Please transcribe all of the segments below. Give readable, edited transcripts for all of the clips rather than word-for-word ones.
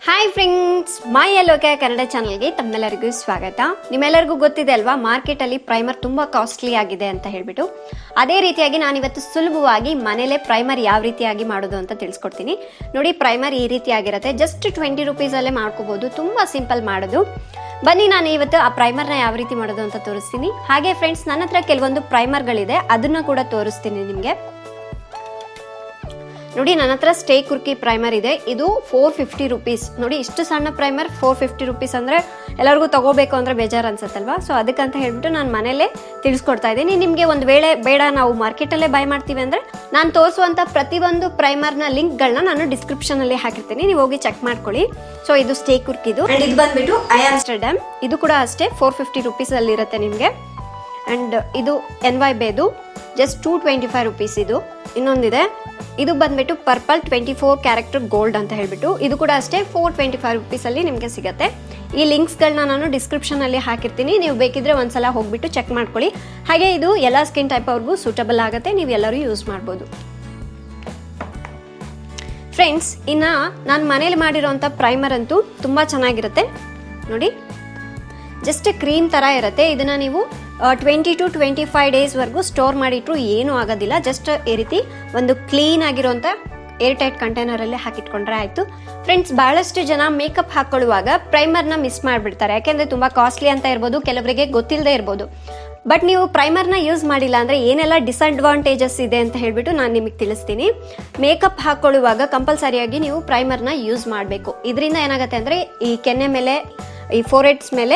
Hi friends, Loka Kannada ಚಾನಲ್ಗೆ ತಮ್ಮೆಲ್ಲರಿಗೂ ಸ್ವಾಗತ. ನಿಮ್ಮೆಲ್ಲರಿಗೂ ಗೊತ್ತಿದೆ ಅಲ್ವಾ, ಮಾರ್ಕೆಟಲ್ಲಿ ಪ್ರೈಮರ್ ತುಂಬ ಕಾಸ್ಟ್ಲಿ ಆಗಿದೆ ಅಂತ ಹೇಳ್ಬಿಟ್ಟು. ಅದೇ ರೀತಿಯಾಗಿ ನಾನು ಇವತ್ತು ಸುಲಭವಾಗಿ ಮನೇಲೆ ಪ್ರೈಮರ್ ಯಾವ ರೀತಿಯಾಗಿ ಮಾಡೋದು ಅಂತ ತಿಳಿಸ್ಕೊಡ್ತೀನಿ. ನೋಡಿ, ಪ್ರೈಮರ್ ಈ ರೀತಿಯಾಗಿರುತ್ತೆ. ಜಸ್ಟ್ 20 ರೂಪೀಸಲ್ಲೇ ಮಾಡ್ಕೋಬೋದು. ತುಂಬ ಸಿಂಪಲ್ ಮಾಡೋದು. ಬನ್ನಿ, ನಾನು ಇವತ್ತು ಆ ಪ್ರೈಮರ್ನ ಯಾವ ರೀತಿ ಮಾಡೋದು ಅಂತ ತೋರಿಸ್ತೀನಿ. ಹಾಗೆ ಫ್ರೆಂಡ್ಸ್, ನನ್ನ ಹತ್ರ ಕೆಲವೊಂದು ಪ್ರೈಮರ್ಗಳಿದೆ, ಅದನ್ನ ಕೂಡ ತೋರಿಸ್ತೀನಿ ನಿಮಗೆ. ನೋಡಿ, ನನ್ನ ಹತ್ರ ಸ್ಟೇ ಕುರ್ಕಿ ಪ್ರೈಮರ್ ಇದೆ. ಇದು 450 ರೂಪೀಸ್. ನೋಡಿ, ಇಷ್ಟು ಸಣ್ಣ ಪ್ರೈಮರ್ 450 ರೂಪೀಸ್ ಅಂದರೆ ಎಲ್ಲರಿಗೂ ತಗೋಬೇಕು ಅಂದರೆ ಬೇಜಾರು ಅನ್ಸುತ್ತಲ್ವಾ. ಸೊ ಅದಕ್ಕಂತ ಹೇಳ್ಬಿಟ್ಟು ನಾನು ಮನೇಲೆ ತಿಳಿಸ್ಕೊಡ್ತಾ ಇದ್ದೀನಿ. ನಿಮಗೆ ಒಂದು ವೇಳೆ ಬೇಡ, ನಾವು ಮಾರ್ಕೆಟಲ್ಲೇ ಬೈ ಮಾಡ್ತೀವಿ ಅಂದರೆ ನಾನು ತೋರಿಸುವಂಥ ಪ್ರತಿಯೊಂದು ಪ್ರೈಮರ್ನ ಲಿಂಕ್ಗಳನ್ನ ನಾನು ಡಿಸ್ಕ್ರಿಪ್ಷನಲ್ಲಿ ಹಾಕಿರ್ತೀನಿ, ನೀವು ಹೋಗಿ ಚೆಕ್ ಮಾಡ್ಕೊಳ್ಳಿ. ಸೊ ಇದು ಸ್ಟೇ ಕುರ್ಕಿದು. ಆ್ಯಂಡ್ ಇದು ಬಂದ್ಬಿಟ್ಟು I-AmsterDAMN. ಇದು ಕೂಡ ಅಷ್ಟೇ 450 ರೂಪೀಸಲ್ಲಿ ಇರುತ್ತೆ ನಿಮಗೆ. ಆ್ಯಂಡ್ ಇದು NY ಬೇದು ಜಸ್ಟ್ 225 ರೂಪೀಸ್. ಇದು ಇನ್ನೊಂದಿದೆ, ಇದು ಬಂದ್ಬಿಟ್ಟು ಪರ್ಪಲ್ 24 ಕ್ಯಾರೆಕ್ಟರ್ ಗೋಲ್ಡ್ ಅಂತ ಹೇಳ್ಬಿಟ್ಟು. ಇದು ಕೂಡ ಅಷ್ಟೇ 425 ರೂಪೀಸಲ್ಲಿ ನಿಮಗೆ ಸಿಗುತ್ತೆ. ಈ ಲಿಂಕ್ಸ್ಗಳನ್ನ ನಾನು ಡಿಸ್ಕ್ರಿಪ್ಷನಲ್ಲಿ ಹಾಕಿರ್ತೀನಿ, ನೀವು ಬೇಕಿದ್ರೆ ಒಂದ್ಸಲ ಹೋಗ್ಬಿಟ್ಟು ಚೆಕ್ ಮಾಡ್ಕೊಳ್ಳಿ. ಹಾಗೆ ಇದು ಎಲ್ಲ ಸ್ಕಿನ್ ಟೈಪ್ ಅವ್ರಿಗೂ ಸೂಟಬಲ್ ಆಗುತ್ತೆ, ನೀವು ಎಲ್ಲರೂ ಯೂಸ್ ಮಾಡ್ಬೋದು. ಫ್ರೆಂಡ್ಸ್, ಇನ್ನು ನಾನು ಮನೇಲಿ ಮಾಡಿರೋಂಥ ಪ್ರೈಮರ್ ಅಂತೂ ತುಂಬ ಚೆನ್ನಾಗಿರುತ್ತೆ. ನೋಡಿ, ಜಸ್ಟ್ ಕ್ರೀಮ್ ಥರ ಇರುತ್ತೆ. ಇದನ್ನು ನೀವು 20 to 25 ಡೇಸ್ವರೆಗೂ ಸ್ಟೋರ್ ಮಾಡಿಟ್ರು ಏನೂ ಆಗೋದಿಲ್ಲ. ಜಸ್ಟ್ ಈ ರೀತಿ ಒಂದು ಕ್ಲೀನ್ ಆಗಿರೋಂಥ ಏರ್ ಟೈಟ್ ಕಂಟೈನರಲ್ಲಿ ಹಾಕಿಟ್ಕೊಂಡ್ರೆ ಆಯಿತು. ಫ್ರೆಂಡ್ಸ್, ಭಾಳಷ್ಟು ಜನ ಮೇಕಪ್ ಹಾಕ್ಕೊಳ್ಳುವಾಗ ಪ್ರೈಮರ್ನ ಮಿಸ್ ಮಾಡಿಬಿಡ್ತಾರೆ. ಯಾಕೆಂದರೆ ತುಂಬ ಕಾಸ್ಟ್ಲಿ ಅಂತ ಇರ್ಬೋದು, ಕೆಲವರಿಗೆ ಗೊತ್ತಿಲ್ಲದೆ ಇರ್ಬೋದು. ಬಟ್ ನೀವು ಪ್ರೈಮರ್ನ ಯೂಸ್ ಮಾಡಿಲ್ಲ ಅಂದರೆ ಏನೆಲ್ಲ ಡಿಸ್ಅಡ್ವಾಂಟೇಜಸ್ ಇದೆ ಅಂತ ಹೇಳ್ಬಿಟ್ಟು ನಾನು ನಿಮಗೆ ತಿಳಿಸ್ತೀನಿ. ಮೇಕಪ್ ಹಾಕ್ಕೊಳ್ಳುವಾಗ ಕಂಪಲ್ಸರಿಯಾಗಿ ನೀವು ಪ್ರೈಮರ್ನ ಯೂಸ್ ಮಾಡಬೇಕು. ಇದರಿಂದ ಏನಾಗುತ್ತೆ ಅಂದರೆ ಈ ಕೆನ್ನೆ ಮೇಲೆ, ಈ ಫೋರೆಡ್ಸ್ ಮೇಲೆ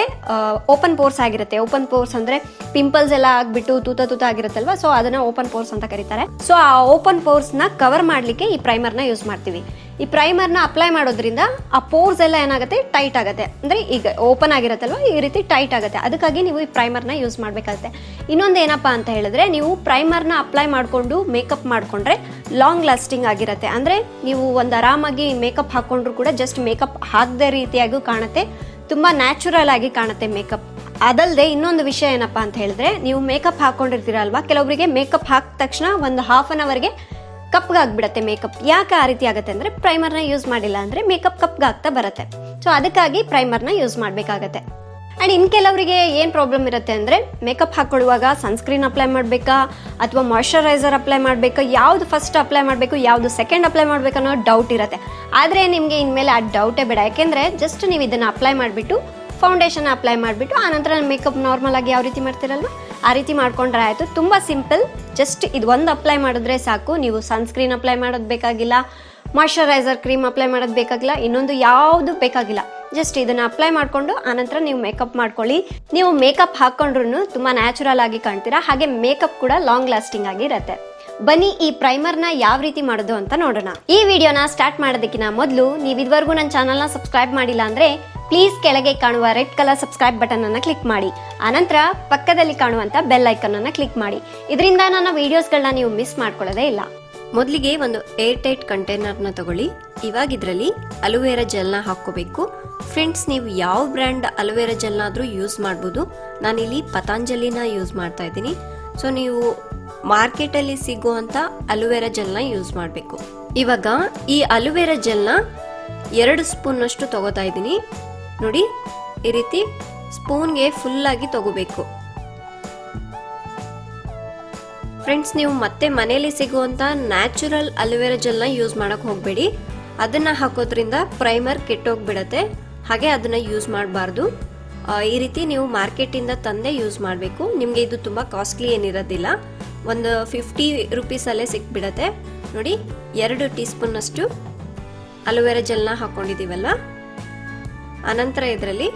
ಓಪನ್ ಪೋರ್ಸ್ ಆಗಿರುತ್ತೆ. ಓಪನ್ ಪೋರ್ಸ್ ಅಂದರೆ ಪಿಂಪಲ್ಸ್ ಎಲ್ಲ ಆಗಿಬಿಟ್ಟು ತೂತ ಆಗಿರುತ್ತಲ್ವ, ಸೊ ಅದನ್ನು ಓಪನ್ ಪೋರ್ಸ್ ಅಂತ ಕರೀತಾರೆ. ಸೊ ಆ ಓಪನ್ ಪೋರ್ಸ್ನ ಕವರ್ ಮಾಡಲಿಕ್ಕೆ ಈ ಪ್ರೈಮರ್ನ ಯೂಸ್ ಮಾಡ್ತೀವಿ. ಈ ಪ್ರೈಮರ್ನ ಅಪ್ಲೈ ಮಾಡೋದ್ರಿಂದ ಆ ಪೋರ್ಸ್ ಎಲ್ಲ ಏನಾಗುತ್ತೆ, ಟೈಟ್ ಆಗುತ್ತೆ. ಅಂದರೆ ಈಗ ಓಪನ್ ಆಗಿರುತ್ತಲ್ವ, ಈ ರೀತಿ ಟೈಟ್ ಆಗುತ್ತೆ. ಅದಕ್ಕಾಗಿ ನೀವು ಈ ಪ್ರೈಮರ್ನ ಯೂಸ್ ಮಾಡಬೇಕಾಗುತ್ತೆ. ಇನ್ನೊಂದು ಏನಪ್ಪ ಅಂತ ಹೇಳಿದ್ರೆ, ನೀವು ಪ್ರೈಮರ್ನ ಅಪ್ಲೈ ಮಾಡಿಕೊಂಡು ಮೇಕಪ್ ಮಾಡಿಕೊಂಡ್ರೆ ಲಾಂಗ್ ಲಾಸ್ಟಿಂಗ್ ಆಗಿರುತ್ತೆ. ಅಂದರೆ ನೀವು ಒಂದು ಆರಾಮಾಗಿ ಮೇಕಪ್ ಹಾಕ್ಕೊಂಡ್ರು ಕೂಡ ಜಸ್ಟ್ ಮೇಕಪ್ ಹಾಕದ ರೀತಿಯಾಗೂ ಕಾಣುತ್ತೆ, ತುಂಬ ನ್ಯಾಚುರಲ್ ಆಗಿ ಕಾಣುತ್ತೆ ಮೇಕಪ್. ಅದಲ್ಲದೆ ಇನ್ನೊಂದು ವಿಷಯ ಏನಪ್ಪ ಅಂತ ಹೇಳಿದ್ರೆ, ನೀವು ಮೇಕಪ್ ಹಾಕ್ಕೊಂಡಿರ್ತೀರಲ್ವಾ, ಕೆಲವರಿಗೆ ಮೇಕಪ್ ಹಾಕಿದ ತಕ್ಷಣ ಒಂದು ಹಾಫ್ ಅನ್ ಅವರ್ಗೆ ಕಪ್ಗಾಗ್ಬಿಡತ್ತೆ ಮೇಕಪ್. ಯಾಕೆ ಆ ರೀತಿ ಆಗುತ್ತೆ ಅಂದರೆ, ಪ್ರೈಮರ್ನ ಯೂಸ್ ಮಾಡಿಲ್ಲ ಅಂದರೆ ಮೇಕಪ್ ಕಪ್ಗಾಗ್ತಾ ಬರುತ್ತೆ. ಸೊ ಅದಕ್ಕಾಗಿ ಪ್ರೈಮರ್ನ ಯೂಸ್ ಮಾಡಬೇಕಾಗತ್ತೆ. ಆ್ಯಂಡ್ ಇನ್ನು ಕೆಲವರಿಗೆ ಏನು ಪ್ರಾಬ್ಲಮ್ ಇರುತ್ತೆ ಅಂದರೆ, ಮೇಕಪ್ ಹಾಕ್ಕೊಳ್ಳುವಾಗ ಸನ್ಸ್ಕ್ರೀನ್ ಅಪ್ಲೈ ಮಾಡಬೇಕಾ ಅಥವಾ ಮಾಯ್ಶ್ಚರೈಸರ್ ಅಪ್ಲೈ ಮಾಡಬೇಕಾ, ಯಾವುದು ಫಸ್ಟ್ ಅಪ್ಲೈ ಮಾಡಬೇಕು, ಯಾವುದು ಸೆಕೆಂಡ್ ಅಪ್ಲೈ ಮಾಡಬೇಕು ಅನ್ನೋ ಡೌಟ್ ಇರುತ್ತೆ. ಆದರೆ ನಿಮಗೆ ಇನ್ಮೇಲೆ ಆ ಡೌಟೇ ಬೇಡ. ಯಾಕೆಂದರೆ ಜಸ್ಟ್ ನೀವು ಇದನ್ನು ಅಪ್ಲೈ ಮಾಡಿಬಿಟ್ಟು ಫೌಂಡೇಶನ್ ಅಪ್ಲೈ ಮಾಡಿಬಿಟ್ಟು ಆನಂತರ ಮೇಕಪ್ ನಾರ್ಮಲ್ ಆಗಿ ಯಾವ ರೀತಿ ಮಾಡ್ತೀರಲ್ವ ಆ ರೀತಿ ಮಾಡ್ಕೊಂಡ್ರೆ ಆಯಿತು. ತುಂಬ ಸಿಂಪಲ್. ಜಸ್ಟ್ ಇದು ಒಂದು ಅಪ್ಲೈ ಮಾಡಿದ್ರೆ ಸಾಕು. ನೀವು ಸನ್ಸ್ಕ್ರೀನ್ ಅಪ್ಲೈ ಮಾಡೋದು ಬೇಕಾಗಿಲ್ಲ, ಮಾಯ್ಶ್ಚರೈಸರ್ ಕ್ರೀಮ್ ಅಪ್ಲೈ ಮಾಡೋದು ಬೇಕಾಗಿಲ್ಲ, ಇನ್ನೊಂದು ಯಾವುದು ಬೇಕಾಗಿಲ್ಲ. ಜಸ್ಟ್ ಇದನ್ನು ಅಪ್ಲೈ ಮಾಡಿಕೊಂಡು ಆನಂತರ ನೀವು ಮೇಕಪ್ ಮಾಡ್ಕೊಳ್ಳಿ. ನೀವು ಮೇಕಪ್ ಹಾಕ್ಕೊಂಡ್ರು ತುಂಬ ನ್ಯಾಚುರಲ್ ಆಗಿ ಕಾಣ್ತೀರಾ. ಹಾಗೆ ಮೇಕಪ್ ಕೂಡ ಲಾಂಗ್ ಲಾಸ್ಟಿಂಗ್ ಆಗಿರುತ್ತೆ. ಬನ್ನಿ, ಈ ಪ್ರೈಮರ್ನ ಯಾವ ರೀತಿ ಮಾಡೋದು ಅಂತ ನೋಡೋಣ. ಈ ವಿಡಿಯೋನ ಸ್ಟಾರ್ಟ್ ಮಾಡೋದಕ್ಕಿಂತ ಮೊದಲು ನೀವು ಇದುವರೆಗೂ ನನ್ನ ಚಾನಲ್ನ ಸಬ್ಸ್ಕ್ರೈಬ್ ಮಾಡಿಲ್ಲ ಅಂದರೆ ಪ್ಲೀಸ್ ಕೆಳಗೆ ಕಾಣುವ ರೆಡ್ ಕಲರ್ ಸಬ್ಸ್ಕ್ರೈಬ್ ಬಟನ್ ಅನ್ನು ಕ್ಲಿಕ್ ಮಾಡಿ. ಆನಂತರ ಪಕ್ಕದಲ್ಲಿ ಕಾಣುವಂಥ ಬೆಲ್ ಐಕನ್ ಅನ್ನು ಕ್ಲಿಕ್ ಮಾಡಿ. ಇದರಿಂದ ನನ್ನ ವಿಡಿಯೋಸ್ಗಳನ್ನ ನೀವು ಮಿಸ್ ಮಾಡ್ಕೊಳ್ಳೋದೇ ಇಲ್ಲ. ಮೊದಲಿಗೆ ಒಂದು ಏರ್ ಟೈಟ್ ಕಂಟೈನರ್ನ ತಗೊಳ್ಳಿ. ಇವಾಗ ಇದರಲ್ಲಿ ಅಲೋವೆರಾ ಜೆಲ್ನ ಹಾಕ್ಕೋಬೇಕು. ಫ್ರೆಂಡ್ಸ್, ನೀವು ಯಾವ ಬ್ರ್ಯಾಂಡ್ ಅಲೋವೆರಾ ಜೆಲ್ನಾದರೂ ಯೂಸ್ ಮಾಡ್ಬೋದು. ನಾನಿಲ್ಲಿ ಪತಾಂಜಲಿನ ಯೂಸ್ ಮಾಡ್ತಾ ಇದ್ದೀನಿ. ಸೊ ನೀವು ಮಾರ್ಕೆಟಲ್ಲಿ ಸಿಗುವಂಥ ಅಲೋವೆರಾ ಜೆಲ್ನ ಯೂಸ್ ಮಾಡಬೇಕು. ಇವಾಗ ಈ ಅಲೋವೆರಾ ಜೆಲ್ನ 2 ಸ್ಪೂನ್ನಷ್ಟು ತಗೋತಾ ಇದ್ದೀನಿ. ನೋಡಿ, ಈ ರೀತಿ ಸ್ಪೂನ್ಗೆ ಫುಲ್ಲಾಗಿ ತಗೋಬೇಕು. ಫ್ರೆಂಡ್ಸ್, ನೀವು ಮತ್ತೆ ಮನೆಯಲ್ಲಿ ಸಿಗುವಂಥ ನ್ಯಾಚುರಲ್ ಅಲೋವೆರಾ ಜೆಲ್ನ ಯೂಸ್ ಮಾಡೋಕ್ಕೆ ಹೋಗಬೇಡಿ. ಅದನ್ನು ಹಾಕೋದ್ರಿಂದ ಪ್ರೈಮರ್ ಕೆಟ್ಟೋಗ್ಬಿಡತ್ತೆ. ಹಾಗೆ ಅದನ್ನು ಯೂಸ್ ಮಾಡಬಾರ್ದು. ಈ ರೀತಿ ನೀವು ಮಾರ್ಕೆಟಿಂದ ತಂದೆ ಯೂಸ್ ಮಾಡಬೇಕು. ನಿಮಗೆ ಇದು ತುಂಬ ಕಾಸ್ಟ್ಲಿ ಏನಿರೋದಿಲ್ಲ, ಒಂದು 50 ರೂಪೀಸಲ್ಲೇ ಸಿಕ್ಬಿಡತ್ತೆ. ನೋಡಿ, 2 ಟೀ ಸ್ಪೂನ್ನಷ್ಟು ಅಲೋವೆರಾ ಜೆಲ್ನ ಹಾಕ್ಕೊಂಡಿದ್ದೀವಲ್ವ. ಆನಂತರ ಇದರಲ್ಲಿ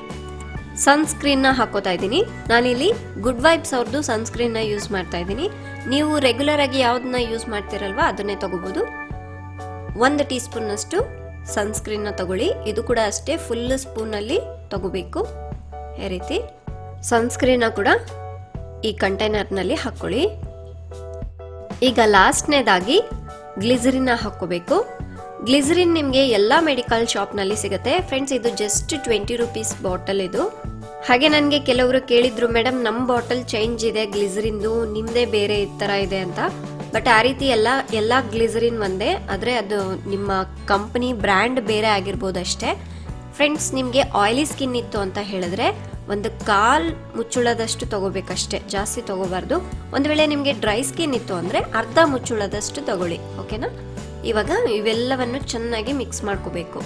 ಸನ್ಸ್ಕ್ರೀನ್ನ ಹಾಕೋತಾ ಇದ್ದೀನಿ. ನಾನಿಲ್ಲಿ ಗುಡ್ ವೈಬ್ಸ್ ಅವ್ರದ್ದು ಸನ್ಸ್ಕ್ರೀನ್ನ ಯೂಸ್ ಮಾಡ್ತಾ ಇದ್ದೀನಿ. ನೀವು ರೆಗ್ಯುಲರ್ ಆಗಿ ಯಾವುದನ್ನ ಯೂಸ್ ಮಾಡ್ತಿರಲ್ವ ಅದನ್ನೇ ತಗೋಬೋದು. 1 ಟೀ ಸ್ಪೂನ್ನಷ್ಟು ಸನ್ಸ್ಕ್ರೀನ್ನ ತಗೊಳ್ಳಿ. ಇದು ಕೂಡ ಅಷ್ಟೇ ಫುಲ್ ಸ್ಪೂನಲ್ಲಿ ತಗೋಬೇಕು. ಈ ರೀತಿ ಸನ್ಸ್ಕ್ರೀನ್ನ ಕೂಡ ಈ ಕಂಟೈನರ್ನಲ್ಲಿ ಹಾಕ್ಕೊಳ್ಳಿ. ಈಗ ಲಾಸ್ಟ್ನೇದಾಗಿ ಗ್ಲಿಸರಿನ್ನ ಹಾಕ್ಕೋಬೇಕು. ಗ್ಲಿಸರಿನ್ ನಿಮಗೆ ಎಲ್ಲ ಮೆಡಿಕಲ್ ಶಾಪ್ನಲ್ಲಿ ಸಿಗುತ್ತೆ. ಫ್ರೆಂಡ್ಸ್, ಇದು ಜಸ್ಟ್ 20 ರೂಪೀಸ್ ಬಾಟಲ್ ಇದು. ಹಾಗೆ ನನಗೆ ಕೆಲವರು ಕೇಳಿದ್ರು, ಮೇಡಮ್ ನಮ್ಮ ಬಾಟಲ್ ಚೇಂಜ್ ಇದೆ ಗ್ಲಿಸರಿಂದು, ನಿಮ್ಮದೇ ಬೇರೆ ಈ ಥರ ಇದೆ ಅಂತ. ಬಟ್ ಆ ರೀತಿ ಎಲ್ಲ ಗ್ಲಿಸರಿನ್ ಒಂದೇ, ಆದರೆ ಅದು ನಿಮ್ಮ ಕಂಪನಿ ಬ್ರ್ಯಾಂಡ್ ಬೇರೆ ಆಗಿರ್ಬೋದು ಅಷ್ಟೇ. ಫ್ರೆಂಡ್ಸ್, ನಿಮಗೆ ಆಯಿಲಿ ಸ್ಕಿನ್ ಇತ್ತು ಅಂತ ಹೇಳಿದ್ರೆ ಒಂದು 1/4 ಮುಚ್ಚುಳದಷ್ಟು ತಗೋಬೇಕಷ್ಟೇ, ಜಾಸ್ತಿ ತಗೋಬಾರ್ದು. ಒಂದು ವೇಳೆ ನಿಮಗೆ ಡ್ರೈ ಸ್ಕಿನ್ ಇತ್ತು ಅಂದರೆ ಅರ್ಧ ಮುಚ್ಚುಳದಷ್ಟು ತಗೊಳ್ಳಿ, ಓಕೆನಾ. ಇವಾಗ ಇವೆಲ್ಲವನ್ನು ಚೆನ್ನಾಗಿ ಮಿಕ್ಸ್ ಮಾಡ್ಕೋಬೇಕು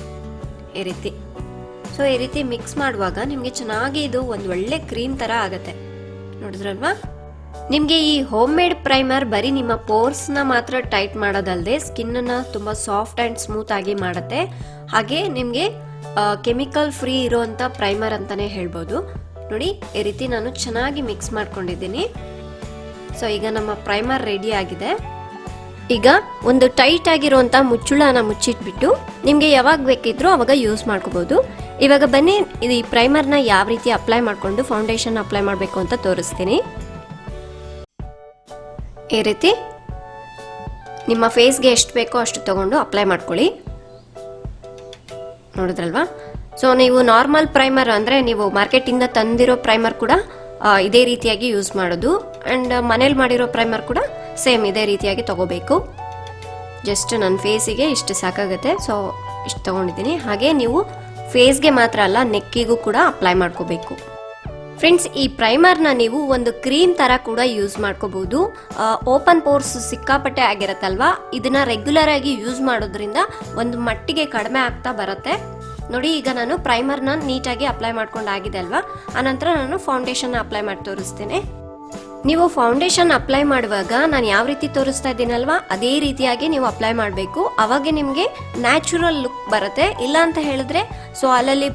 ಈ ರೀತಿ. ಸೊ ಈ ರೀತಿ ಮಿಕ್ಸ್ ಮಾಡುವಾಗ ನಿಮಗೆ ಚೆನ್ನಾಗಿ ಇದು ಒಂದು ಒಳ್ಳೆ ಕ್ರೀಮ್ ಥರ ಆಗುತ್ತೆ, ನೋಡಿದ್ರಲ್ವಾ. ನಿಮಗೆ ಈ ಹೋಮ್ ಮೇಡ್ ಪ್ರೈಮರ್ ಬರೀ ನಿಮ್ಮ ಪೋರ್ಸ್ನ ಮಾತ್ರ ಟೈಟ್ ಮಾಡೋದಲ್ಲದೆ ಸ್ಕಿನ್ನನ್ನು ತುಂಬ ಸಾಫ್ಟ್ ಆ್ಯಂಡ್ ಸ್ಮೂತ್ ಆಗಿ ಮಾಡುತ್ತೆ. ಹಾಗೆ ನಿಮಗೆ ಕೆಮಿಕಲ್ ಫ್ರೀ ಇರೋವಂಥ ಪ್ರೈಮರ್ ಅಂತಲೇ ಹೇಳ್ಬೋದು. ನೋಡಿ ಈ ರೀತಿ ನಾನು ಚೆನ್ನಾಗಿ ಮಿಕ್ಸ್ ಮಾಡ್ಕೊಂಡಿದ್ದೀನಿ. ಸೊ ಈಗ ನಮ್ಮ ಪ್ರೈಮರ್ ರೆಡಿ ಆಗಿದೆ. ಈಗ ಒಂದು ಟೈಟ್ ಆಗಿರುವಂಥ ಮುಚ್ಚುಳನ ಮುಚ್ಚಿಟ್ಬಿಟ್ಟು ನಿಮಗೆ ಯಾವಾಗ ಬೇಕಿದ್ರೂ ಅವಾಗ ಯೂಸ್ ಮಾಡ್ಕೋಬೋದು. ಇವಾಗ ಬನ್ನಿ ಈ ಪ್ರೈಮರ್ನ ಯಾವ ರೀತಿ ಅಪ್ಲೈ ಮಾಡಿಕೊಂಡು ಫೌಂಡೇಶನ್ ಅಪ್ಲೈ ಮಾಡಬೇಕು ಅಂತ ತೋರಿಸ್ತೀನಿ. ಈ ರೀತಿ ನಿಮ್ಮ ಫೇಸ್ಗೆ ಎಷ್ಟು ಬೇಕೋ ಅಷ್ಟು ತಗೊಂಡು ಅಪ್ಲೈ ಮಾಡ್ಕೊಳ್ಳಿ, ನೋಡಿದ್ರಲ್ವಾ. ಸೊ ನೀವು ನಾರ್ಮಲ್ ಪ್ರೈಮರ್ ಅಂದರೆ ನೀವು ಮಾರ್ಕೆಟಿಂದ ತಂದಿರೋ ಪ್ರೈಮರ್ ಕೂಡ ಇದೇ ರೀತಿಯಾಗಿ ಯೂಸ್ ಮಾಡೋದು. ಆ್ಯಂಡ್ ಮನೇಲಿ ಮಾಡಿರೋ ಪ್ರೈಮರ್ ಕೂಡ ಸೇಮ್ ಇದೇ ರೀತಿಯಾಗಿ ತಗೋಬೇಕು. ಜಸ್ಟ್ ನನ್ನ ಫೇಸಿಗೆ ಇಷ್ಟು ಸಾಕಾಗುತ್ತೆ. ಸೊ ಇಷ್ಟು ತೊಗೊಂಡಿದ್ದೀನಿ. ಹಾಗೆ ನೀವು ಫೇಸ್ಗೆ ಮಾತ್ರ ಅಲ್ಲ, ನೆಕ್ಕಿಗೂ ಕೂಡ ಅಪ್ಲೈ ಮಾಡ್ಕೋಬೇಕು. ಫ್ರೆಂಡ್ಸ್, ಈ ಪ್ರೈಮರ್ನ ನೀವು ಒಂದು ಕ್ರೀಮ್ ಥರ ಕೂಡ ಯೂಸ್ ಮಾಡ್ಕೋಬಹುದು. ಓಪನ್ ಪೋರ್ಸ್ ಸಿಕ್ಕಾಪಟ್ಟೆ ಆಗಿರತ್ತಲ್ವಾ, ಇದನ್ನ ರೆಗ್ಯುಲರ್ ಆಗಿ ಯೂಸ್ ಮಾಡೋದ್ರಿಂದ ಒಂದು ಮಟ್ಟಿಗೆ ಕಡಿಮೆ ಆಗ್ತಾ ಬರುತ್ತೆ. ನೋಡಿ ಈಗ ನಾನು ಪ್ರೈಮರ್ನ ನೀಟಾಗಿ ಅಪ್ಲೈ ಮಾಡ್ಕೊಂಡಾಗಿದೆ ಅಲ್ವಾ. ಆನಂತರ ನಾನು ಫೌಂಡೇಶನ್ ಅಪ್ಲೈ ಮಾಡಿ ತೋರಿಸ್ತೇನೆ. ನೀವು ಫೌಂಡೇಶನ್ ಅಪ್ಲೈ ಮಾಡುವಾಗ ನಾನು ಯಾವ ರೀತಿ ತೋರಿಸ್ತಾ ಇದ್ದೀನಲ್ವಾ ಅದೇ ರೀತಿಯಾಗಿ ನೀವು ಅಪ್ಲೈ ಮಾಡಬೇಕು. ಅವಾಗ ನಿಮಗೆ ನ್ಯಾಚುರಲ್ ಲುಕ್ ಬರುತ್ತೆ. ಇಲ್ಲ ಅಂತ ಹೇಳಿದ್ರೆ ಸೊ ಅಲ್ಲಲ್ಲಿ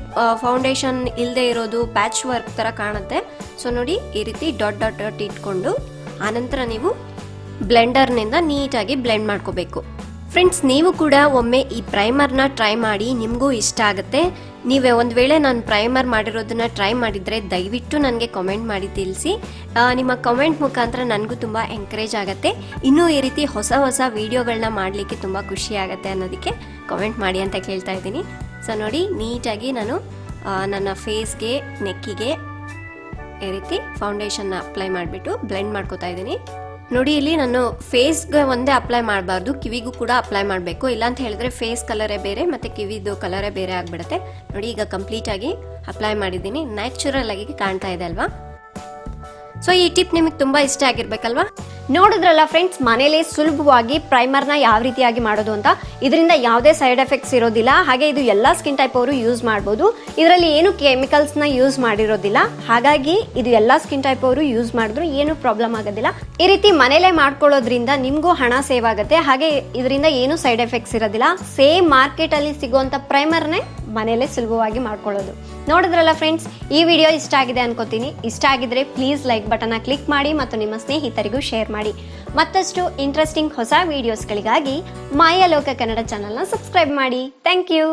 ಫೌಂಡೇಶನ್ ಇಲ್ಲದೆ ಇರೋದು ಪ್ಯಾಚ್ ವರ್ಕ್ ಥರ ಕಾಣುತ್ತೆ. ಸೊ ನೋಡಿ ಈ ರೀತಿ ಡಾಟ್ ಡಾಟ್ ಡಾಟ್ ಇಟ್ಕೊಂಡು ಆನಂತರ ನೀವು ಬ್ಲೆಂಡರ್ನಿಂದ ನೀಟಾಗಿ ಬ್ಲೆಂಡ್ ಮಾಡ್ಕೋಬೇಕು. ಫ್ರೆಂಡ್ಸ್, ನೀವು ಕೂಡ ಒಮ್ಮೆ ಈ ಪ್ರೈಮರ್ನ ಟ್ರೈ ಮಾಡಿ, ನಿಮಗೂ ಇಷ್ಟ ಆಗುತ್ತೆ. ನೀವೇ ಒಂದು ವೇಳೆ ನಾನು ಪ್ರೈಮರ್ ಮಾಡಿರೋದನ್ನ ಟ್ರೈ ಮಾಡಿದರೆ ದಯವಿಟ್ಟು ನನಗೆ ಕಮೆಂಟ್ ಮಾಡಿ ತಿಳಿಸಿ. ನಿಮ್ಮ ಕಮೆಂಟ್ ಮುಖಾಂತರ ನನಗೂ ತುಂಬ ಎಂಕರೇಜ್ ಆಗುತ್ತೆ. ಇನ್ನೂ ಈ ರೀತಿ ಹೊಸ ಹೊಸ ವೀಡಿಯೋಗಳನ್ನ ಮಾಡಲಿಕ್ಕೆ ತುಂಬ ಖುಷಿ ಆಗುತ್ತೆ ಅನ್ನೋದಕ್ಕೆ ಕಮೆಂಟ್ ಮಾಡಿ ಅಂತ ಕೇಳ್ತಾ ಇದ್ದೀನಿ. ಸೊ ನೋಡಿ ನೀಟಾಗಿ ನಾನು ನನ್ನ ಫೇಸ್ಗೆ, ನೆಕ್ಕಿಗೆ ಈ ರೀತಿ ಫೌಂಡೇಶನ್ನ ಅಪ್ಲೈ ಮಾಡಿಬಿಟ್ಟು ಬ್ಲೆಂಡ್ ಮಾಡ್ಕೋತಾ ಇದ್ದೀನಿ. ನೋಡಿ ಇಲ್ಲಿ ನಾನು ಫೇಸ್ಗೆ ಒಂದೇ ಅಪ್ಲೈ ಮಾಡಬಾರ್ದು, ಕಿವಿಗೂ ಕೂಡ ಅಪ್ಲೈ ಮಾಡಬೇಕು. ಇಲ್ಲಾಂತ ಹೇಳಿದ್ರೆ ಫೇಸ್ ಕಲರೇ ಬೇರೆ ಮತ್ತು ಕಿವಿದು ಕಲರೇ ಬೇರೆ ಆಗಿಬಿಡುತ್ತೆ. ನೋಡಿ ಈಗ ಕಂಪ್ಲೀಟಾಗಿ ಅಪ್ಲೈ ಮಾಡಿದ್ದೀನಿ, ನ್ಯಾಚುರಲ್ ಆಗಿ ಕಾಣ್ತಾ ಇದೆ ಅಲ್ವಾ. ಸೊ ಈ ಟಿಪ್ ನಿಮಗೆ ತುಂಬ ಇಷ್ಟ ಆಗಿರ್ಬೇಕಲ್ವಾ. ನೋಡಿದ್ರಲ್ಲ ಫ್ರೆಂಡ್ಸ್, ಮನೇಲಿ ಸುಲಭವಾಗಿ ಪ್ರೈಮರ್ನ ಯಾವ ರೀತಿಯಾಗಿ ಮಾಡೋದು ಅಂತ. ಇದರಿಂದ ಯಾವುದೇ ಸೈಡ್ ಎಫೆಕ್ಟ್ಸ್ ಇರೋದಿಲ್ಲ. ಹಾಗೆ ಇದು ಎಲ್ಲ ಸ್ಕಿನ್ ಟೈಪ್ ಅವರು ಯೂಸ್ ಮಾಡ್ಬೋದು. ಇದರಲ್ಲಿ ಏನು ಕೆಮಿಕಲ್ಸ್ನ ಯೂಸ್ ಮಾಡಿರೋದಿಲ್ಲ. ಹಾಗಾಗಿ ಇದು ಎಲ್ಲ ಸ್ಕಿನ್ ಟೈಪ್ ಅವರು ಯೂಸ್ ಮಾಡಿದ್ರು ಏನು ಪ್ರಾಬ್ಲಮ್ ಆಗೋದಿಲ್ಲ. ಈ ರೀತಿ ಮನೇಲೇ ಮಾಡ್ಕೊಳ್ಳೋದ್ರಿಂದ ನಿಮಗೂ ಹಣ ಸೇವ್ ಆಗುತ್ತೆ. ಹಾಗೆ ಇದರಿಂದ ಏನು ಸೈಡ್ ಎಫೆಕ್ಟ್ಸ್ ಇರೋದಿಲ್ಲ. ಸೇಮ್ ಮಾರ್ಕೆಟಲ್ಲಿ ಸಿಗುವಂಥ ಪ್ರೈಮರ್ನೇ ಮನೇಲೇ ಸುಲಭವಾಗಿ ಮಾಡ್ಕೊಳ್ಳೋದು. ನೋಡಿದ್ರಲ್ಲ ಫ್ರೆಂಡ್ಸ್, ಈ ವಿಡಿಯೋ ಇಷ್ಟ ಆಗಿದೆ ಅನ್ಕೋತೀನಿ. ಇಷ್ಟ ಆಗಿದ್ರೆ ಪ್ಲೀಸ್ ಲೈಕ್ ಬಟನ್ನ ಕ್ಲಿಕ್ ಮಾಡಿ ಮತ್ತು ನಿಮ್ಮ ಸ್ನೇಹಿತರಿಗೂ ಶೇರ್ ಮಾಡಿ. ಮತ್ತಷ್ಟು ಇಂಟ್ರೆಸ್ಟಿಂಗ್ ಹೊಸ ವಿಡಿಯೋಸ್ಗಳಿಗಾಗಿ ಮಾಯಾ ಲೋಕ ಕನ್ನಡ ಚಾನಲ್ನ ಸಬ್ಸ್ಕ್ರೈಬ್ ಮಾಡಿ. Thank you.